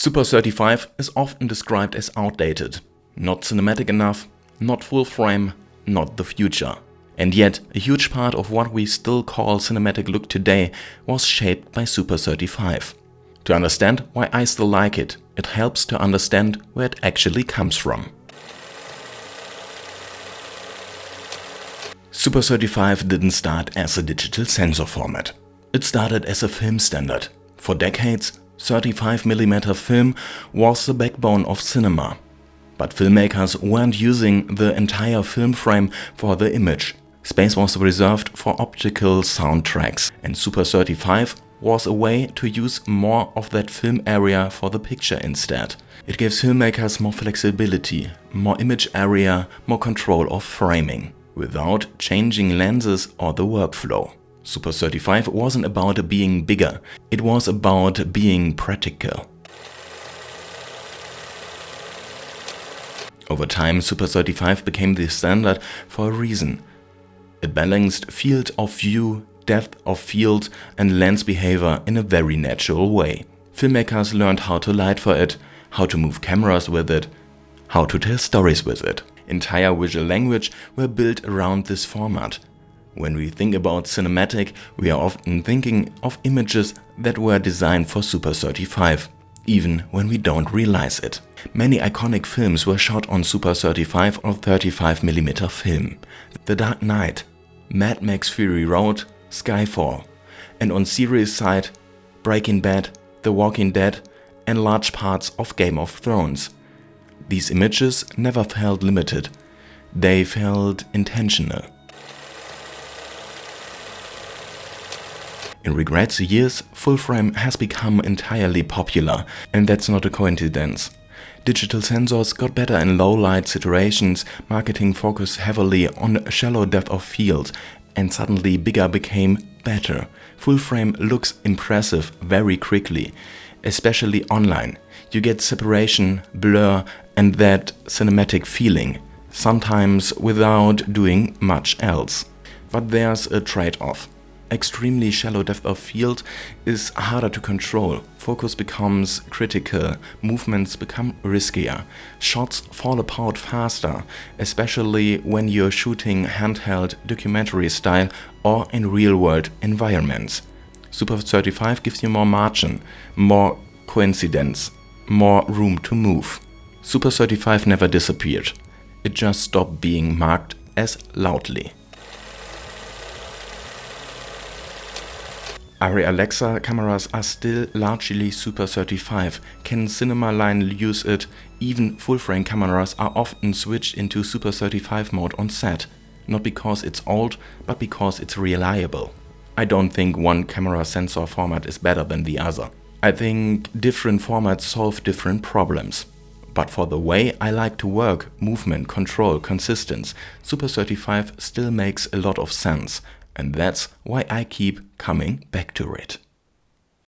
Super 35 is often described as outdated, not cinematic enough, not full frame, not the future. And yet, a huge part of what we still call cinematic look today was shaped by Super 35. To understand why I still like it, it helps to understand where it actually comes from. Super 35 didn't start as a digital sensor format. It started as a film standard. For decades, 35mm film was the backbone of cinema. But filmmakers weren't using the entire film frame for the image. Space was reserved for optical soundtracks, and Super 35 was a way to use more of that film area for the picture instead. It gives filmmakers more flexibility, more image area, more control of framing, without changing lenses or the workflow. Super 35 wasn't about being bigger, it was about being practical. Over time, Super 35 became the standard for a reason. It balanced field of view, depth of field and lens behavior in a very natural way. Filmmakers learned how to light for it, how to move cameras with it, how to tell stories with it. Entire visual language were built around this format. When we think about cinematic, we are often thinking of images that were designed for Super 35, even when we don't realize it. Many iconic films were shot on Super 35 or 35mm film. The Dark Knight, Mad Max Fury Road, Skyfall, and on series side, Breaking Bad, The Walking Dead, and large parts of Game of Thrones. These images never felt limited, they felt intentional. In recent years, full frame has become entirely popular, and that's not a coincidence. Digital sensors got better in low light situations, marketing focused heavily on shallow depth of field, and suddenly bigger became better. Full frame looks impressive very quickly, especially online. You get separation, blur, and that cinematic feeling, sometimes without doing much else. But there's a trade-off. Extremely shallow depth of field is harder to control, focus becomes critical, movements become riskier, shots fall apart faster, especially when you're shooting handheld documentary style or in real-world environments. Super 35 gives you more margin, more coincidence, more room to move. Super 35 never disappeared, it just stopped being marked as loudly. Arri Alexa cameras are still largely Super 35. Can Cinema Line use it? Even full-frame cameras are often switched into Super 35 mode on set. Not because it's old, but because it's reliable. I don't think one camera sensor format is better than the other. I think different formats solve different problems. But for the way I like to work, movement, control, consistency, Super 35 still makes a lot of sense. And that's why I keep coming back to it.